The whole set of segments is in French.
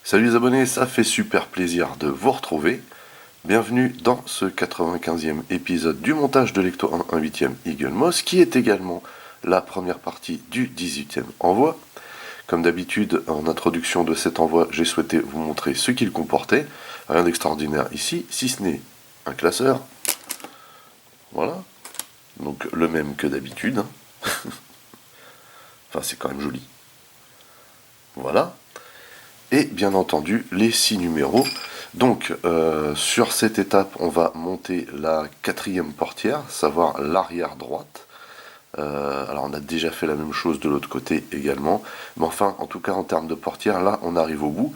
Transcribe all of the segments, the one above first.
Salut les abonnés, ça fait super plaisir de vous retrouver. Bienvenue dans ce 95e épisode du montage de Lecto 1 8e Eagle Moss, qui est également la première partie du 18e envoi. Comme d'habitude, en introduction de cet envoi, j'ai souhaité vous montrer ce qu'il comportait. Rien d'extraordinaire ici, si ce n'est un classeur. Voilà. Donc le même que d'habitude. Enfin, c'est quand même joli. Voilà. Et bien entendu les 6 numéros. Donc sur cette étape on va monter la 4e portière, savoir l'arrière droite. Alors on a déjà fait la même chose de l'autre côté également, mais enfin en tout cas en termes de portière, là on arrive au bout,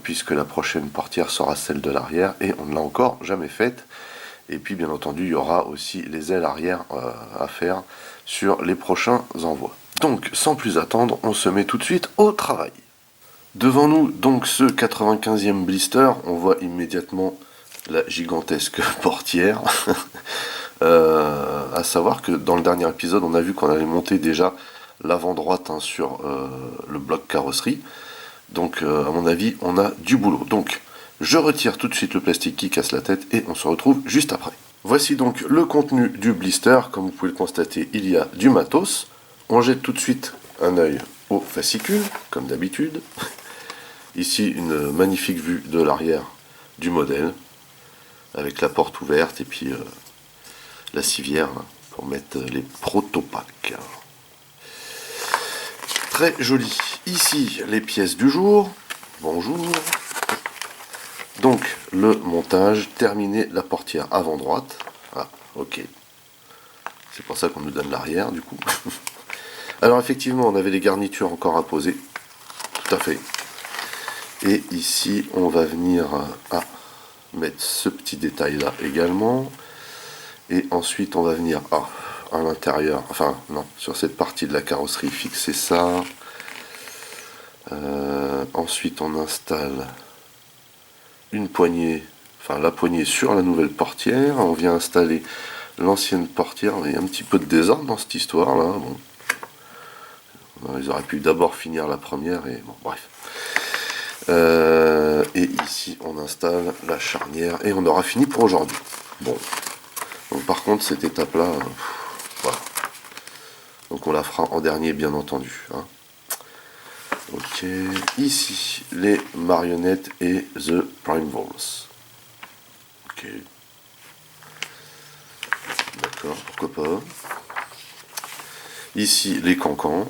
puisque la prochaine portière sera celle de l'arrière et on ne l'a encore jamais faite. Et puis bien entendu il y aura aussi les ailes arrière à faire sur les prochains envois. Donc sans plus attendre, on se met tout de suite au travail. Devant nous, donc, ce 95e blister, on voit immédiatement la gigantesque portière. À savoir que dans le dernier épisode, on a vu qu'on allait monter déjà l'avant droite sur le bloc carrosserie. Donc, à mon avis, on a du boulot. Donc, je retire tout de suite le plastique qui casse la tête et on se retrouve juste après. Voici donc le contenu du blister. Comme vous pouvez le constater, il y a du matos. On jette tout de suite un œil au fascicule, comme d'habitude. Ici, une magnifique vue de l'arrière du modèle, avec la porte ouverte et puis la civière pour mettre les protopacks. Très joli. Ici, les pièces du jour. Bonjour. Donc, le montage, terminé la portière avant droite. Ah, ok. C'est pour ça qu'on nous donne l'arrière, du coup. Alors, effectivement, on avait les garnitures encore à poser. Tout à fait. Et ici, on va venir mettre ce petit détail là également. Et ensuite, on va venir à l'intérieur, enfin non, sur cette partie de la carrosserie, fixer ça. Ensuite, on installe une poignée, enfin la poignée sur la nouvelle portière. On vient installer l'ancienne portière. Il y a un petit peu de désordre dans cette histoire là. Bon. Ils auraient pu d'abord finir la première et bon, bref. Et ici on installe la charnière et on aura fini pour aujourd'hui. Bon, donc par contre cette étape là, voilà. Donc on la fera en dernier bien entendu. Hein. Ok, ici les marionnettes et the prime balls. Ok, d'accord, pourquoi pas. Ici les cancans.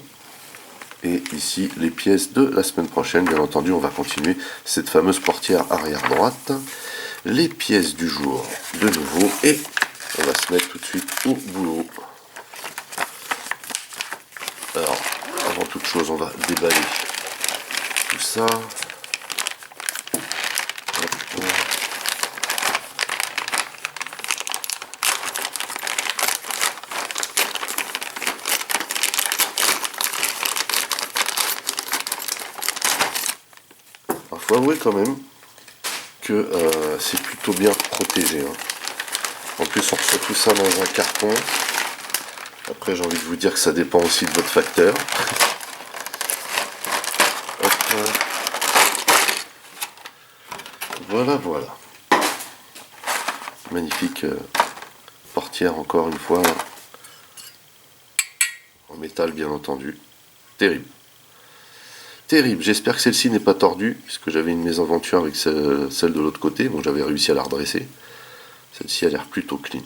Et ici les pièces de la semaine prochaine. Bien entendu, on va continuer cette fameuse portière arrière droite. Les pièces du jour de nouveau. Et on va se mettre tout de suite au boulot. Alors, avant toute chose, on va déballer tout ça. Il faut avouer quand même que c'est plutôt bien protégé. Hein. En plus, on reçoit tout ça dans un carton. Après, j'ai envie de vous dire que ça dépend aussi de votre facteur. Hop. Voilà, voilà. Magnifique portière, encore une fois. En métal, bien entendu. Terrible. Terrible. J'espère que celle-ci n'est pas tordue, puisque j'avais une mésaventure avec celle de l'autre côté. Bon, j'avais réussi à la redresser. Celle-ci a l'air plutôt clean.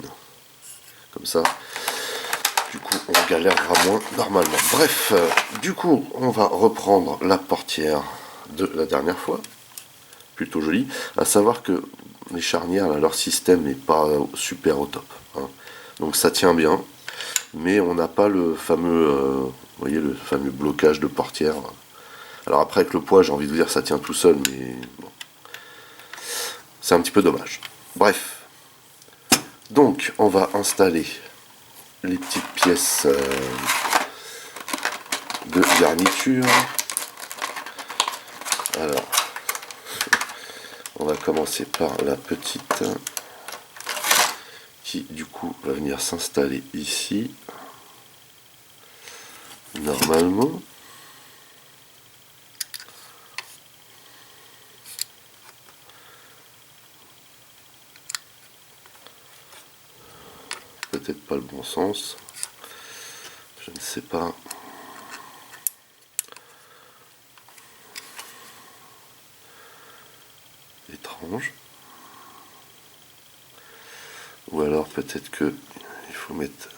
Comme ça, du coup, on galérera moins normalement. Bref, du coup, on va reprendre la portière de la dernière fois. Plutôt jolie. À savoir que les charnières, là, leur système n'est pas super au top. Hein. Donc ça tient bien, mais on n'a pas le fameux, vous voyez, le fameux blocage de portière. Alors après, avec le poids, j'ai envie de vous dire, ça tient tout seul, mais bon. C'est un petit peu dommage. Bref. Donc, on va installer les petites pièces de garniture. Alors, on va commencer par la petite qui, du coup, va venir s'installer ici. Normalement. peut-être pas le bon sens. Je ne sais pas. Étrange. Ou alors peut-être que il faut mettre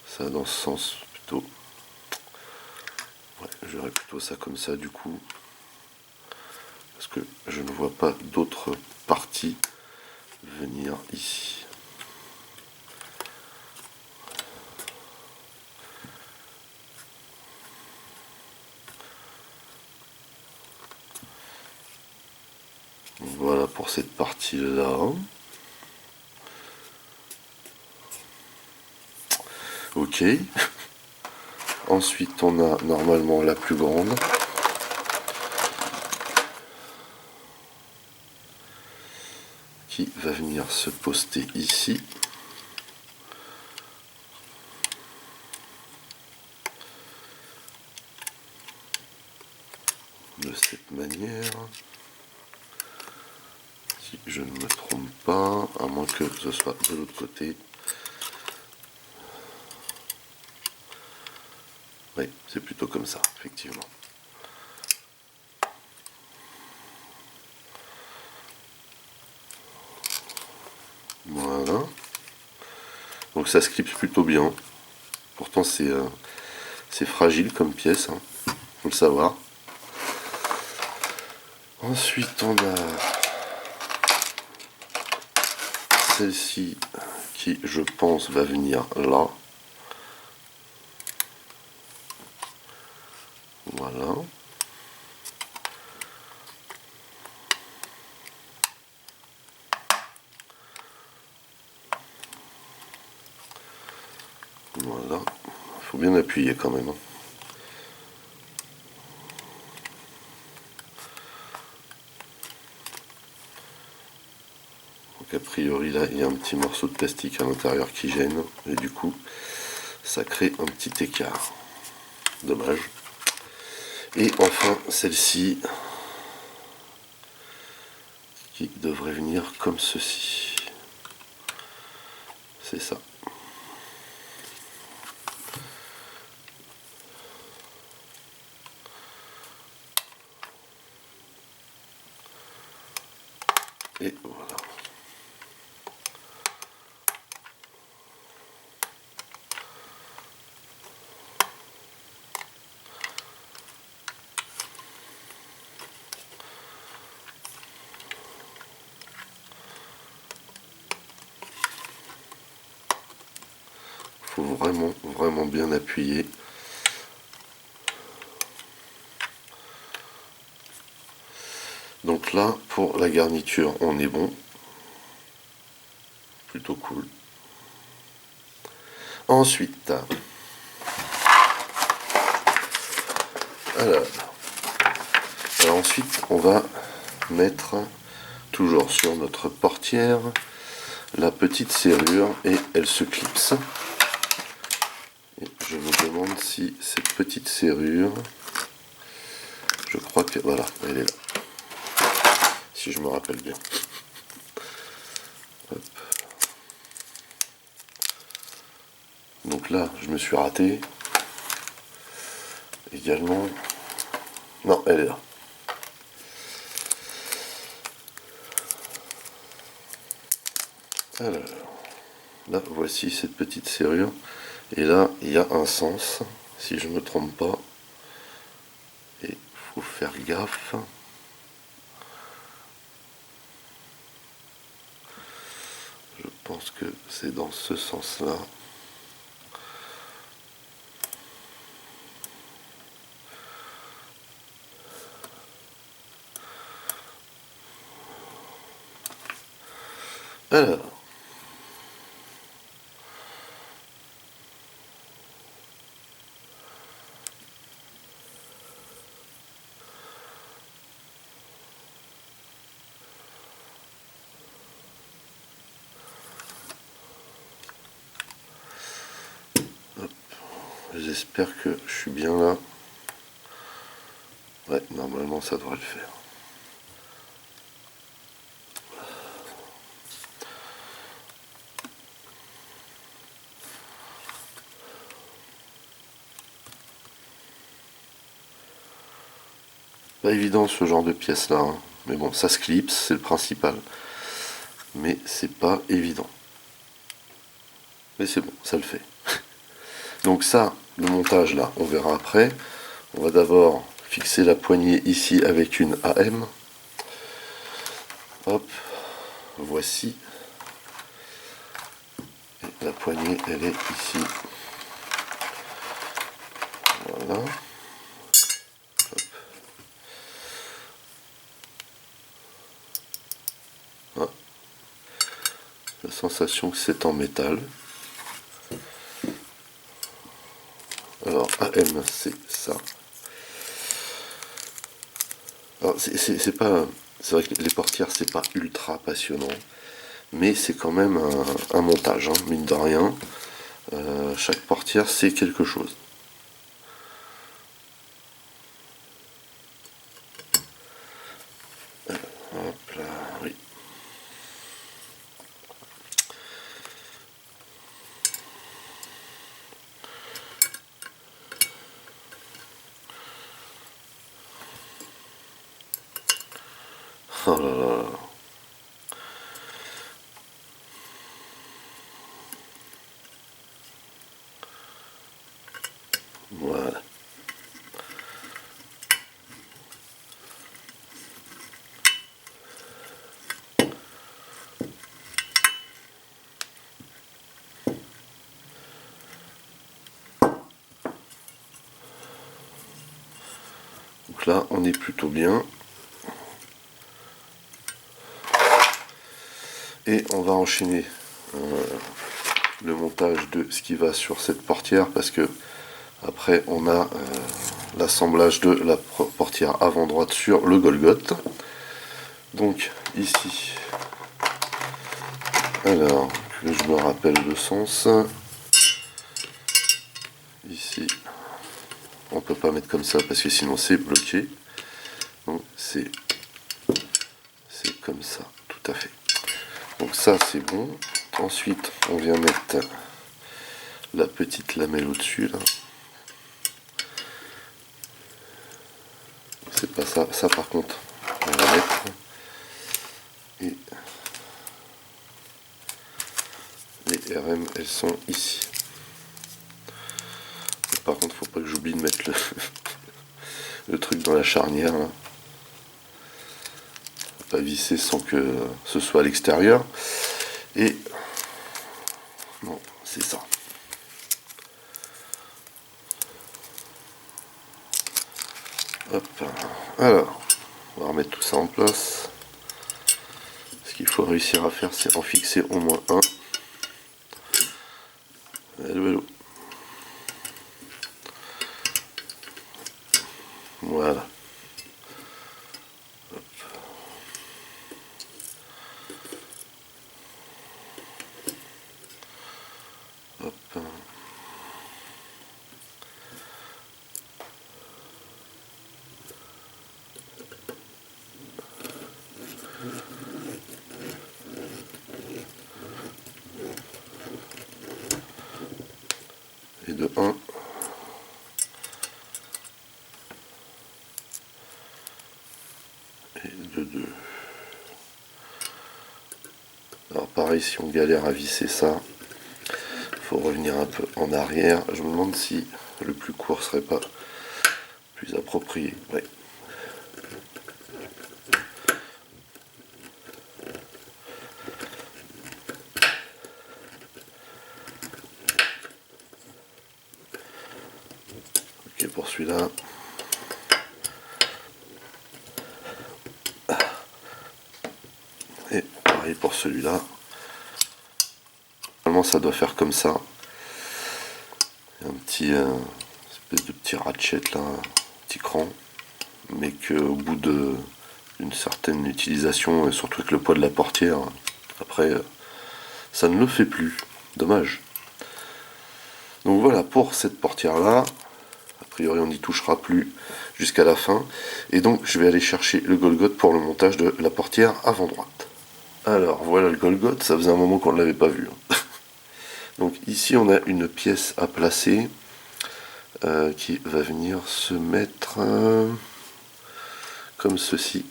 ça dans ce sens plutôt. Ouais, j'aurais plutôt ça comme ça du coup. Parce que je ne vois pas d'autres parties venir ici. Voilà pour cette partie-là. Ok. Ensuite, on a normalement la plus grande. Qui va venir se poster ici. De cette manière. Si je ne me trompe pas, à moins que ce soit de l'autre côté. Oui, c'est plutôt comme ça, effectivement. Voilà. Donc ça scripte plutôt bien. Pourtant c'est fragile comme pièce, hein, faut le savoir. Ensuite on a celle-ci qui je pense va venir là. Voilà. Voilà. Faut bien appuyer quand même. Donc a priori là il y a un petit morceau de plastique à l'intérieur qui gêne et du coup ça crée un petit écart. Dommage. Et enfin celle-ci qui devrait venir comme ceci. C'est ça. Et voilà. Faut vraiment bien appuyer. Donc là, pour la garniture, on est bon. Plutôt cool. Ensuite, alors ensuite, on va mettre toujours sur notre portière la petite serrure et elle se clipse. Et je me demande si cette petite serrure, je crois que voilà, elle est là. Si je me rappelle bien. Hop. Donc là, je me suis raté. Également. Non, elle est là. Alors, là, voici cette petite serrure. Et là, il y a un sens, si je ne me trompe pas. Et il faut faire gaffe. Je pense que c'est dans ce sens-là. Alors, j'espère que je suis bien là. Ouais, normalement ça devrait le faire. Pas évident ce genre de pièce là, hein. Mais bon, ça se clipse, c'est le principal. Mais c'est pas évident. Mais c'est bon, ça le fait. Donc ça, le montage là, on verra après. On va d'abord fixer la poignée ici avec une AM. Hop, voici. Et la poignée, elle est ici. Voilà. Ah. La sensation que c'est en métal. Alors AM, c'est ça. Alors c'est pas, c'est vrai que les portières c'est pas ultra passionnant, mais c'est quand même un montage, hein, mine de rien. Chaque portière c'est quelque chose. Hop là, oui. Oh là là. Voilà. Donc là, on est plutôt bien. Et on va enchaîner le montage de ce qui va sur cette portière parce que après on a l'assemblage de la portière avant droite sur le Golgoth. Donc ici, alors que je me rappelle le sens. Ici, on peut pas mettre comme ça parce que sinon c'est bloqué. Donc c'est comme ça, tout à fait. Donc ça c'est bon. Ensuite on vient mettre la petite lamelle au-dessus là. C'est pas ça, ça par contre on va mettre. Et les RM elles sont ici. Et par contre faut pas que j'oublie de mettre le truc dans la charnière là. Pas visser sans que ce soit à l'extérieur. Et non, c'est ça. Hop. Alors, on va remettre tout ça en place. Ce qu'il faut réussir à faire, c'est en fixer au moins un. Hello, hello. Voilà. Hop. Hop. Et de 1. Et de 2. Alors pareil, si on galère à visser ça, il faut revenir un peu en arrière. Je me demande si le plus court serait pas plus approprié. Ouais. Ok pour celui-là. Et pareil pour celui-là. Normalement ça doit faire comme ça. Un petit espèce de petit ratchet là, un petit cran. Mais qu'au bout d'une certaine utilisation, et surtout avec le poids de la portière, après ça ne le fait plus. Dommage. Donc voilà pour cette portière là. A priori on n'y touchera plus jusqu'à la fin. Et donc je vais aller chercher le Golgoth pour le montage de la portière avant droite. Alors voilà le Golgoth, ça faisait un moment qu'on ne l'avait pas vu. Donc ici on a une pièce à placer qui va venir se mettre comme ceci.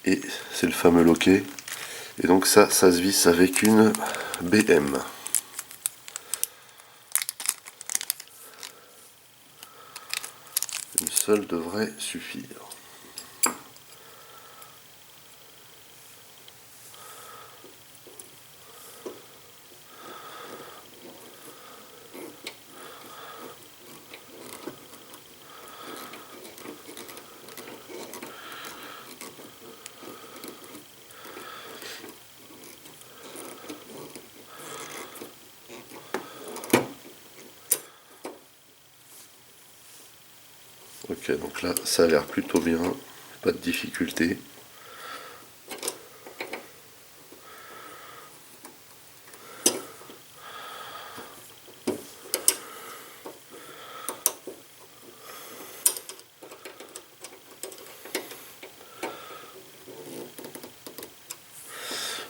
Et c'est le fameux loquet. Et donc ça se visse avec une BM. Une seule devrait suffire. Ok, donc là ça a l'air plutôt bien, pas de difficulté.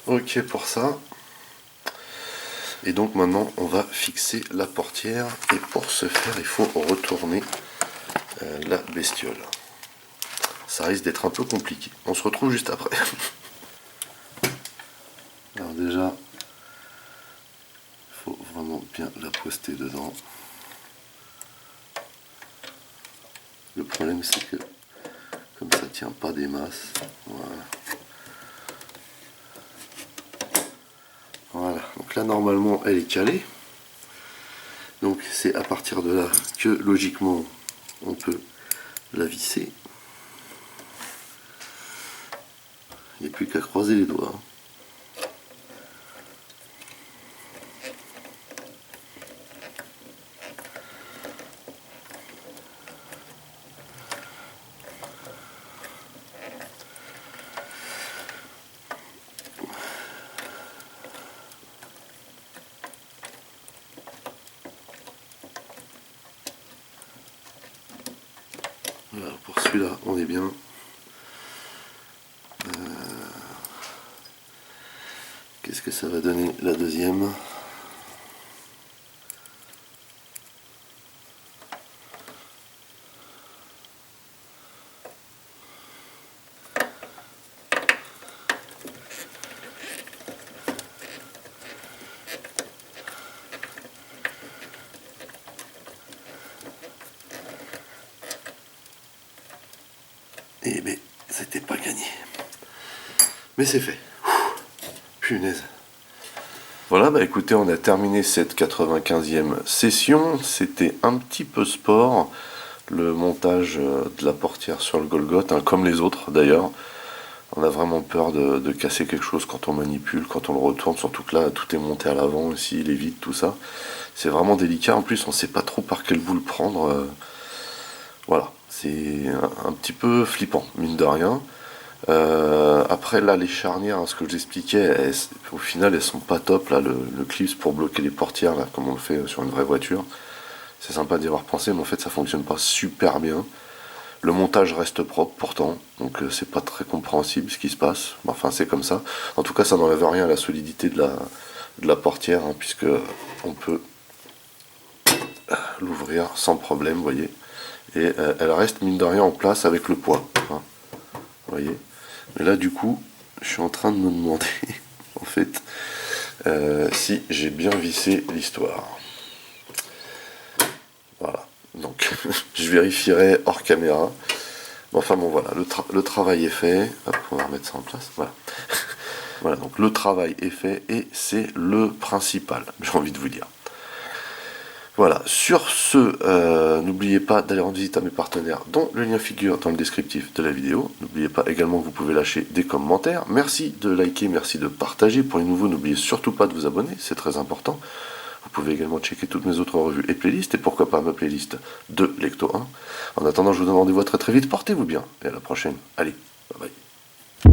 Ok pour ça. Et donc maintenant on va fixer la portière, et pour ce faire il faut retourner la bestiole. Ça risque d'être un peu compliqué. On se retrouve juste après. Alors déjà, il faut vraiment bien la poster dedans. Le problème c'est que comme ça tient pas des masses, voilà. Voilà, donc là normalement elle est calée. Donc c'est à partir de là que logiquement on peut la visser. Il n'y a plus qu'à croiser les doigts. Voilà, pour celui-là, on est bien. Qu'est-ce que ça va donner la deuxième? Eh bien, c'était pas gagné. Mais c'est fait. Punaise. Voilà, bah écoutez, on a terminé cette 95e session. C'était un petit peu sport, le montage de la portière sur le Golgoth, hein, comme les autres d'ailleurs. On a vraiment peur de casser quelque chose quand on manipule, quand on le retourne, surtout que là, tout est monté à l'avant aussi, il est vide, tout ça. C'est vraiment délicat, en plus on sait pas trop par quel bout le prendre. Voilà, c'est un petit peu flippant, mine de rien. Après là les charnières, hein, ce que j'expliquais, au final elles sont pas top là, le clips pour bloquer les portières là, comme on le fait sur une vraie voiture. C'est sympa d'y avoir pensé, mais en fait ça fonctionne pas super bien. Le montage reste propre pourtant, donc c'est pas très compréhensible ce qui se passe. Enfin c'est comme ça. En tout cas ça n'enlève rien à la solidité de la portière, hein, puisque on peut l'ouvrir sans problème, vous voyez. Et elle reste mine de rien en place avec le poids, hein, vous voyez. Mais là du coup, je suis en train de me demander en fait si j'ai bien vissé l'histoire. Voilà, donc je vérifierai hors caméra. Enfin bon voilà, le travail est fait. Hop, on va remettre ça en place, voilà. Voilà, donc le travail est fait et c'est le principal, j'ai envie de vous dire. Voilà, sur ce, n'oubliez pas d'aller rendre visite à mes partenaires, dont le lien figure dans le descriptif de la vidéo. N'oubliez pas également que vous pouvez lâcher des commentaires. Merci de liker, merci de partager. Pour les nouveaux, n'oubliez surtout pas de vous abonner, c'est très important. Vous pouvez également checker toutes mes autres revues et playlists, et pourquoi pas ma playlist de Lecto 1. En attendant, je vous donne rendez-vous très très vite, portez-vous bien, et à la prochaine. Allez, bye bye.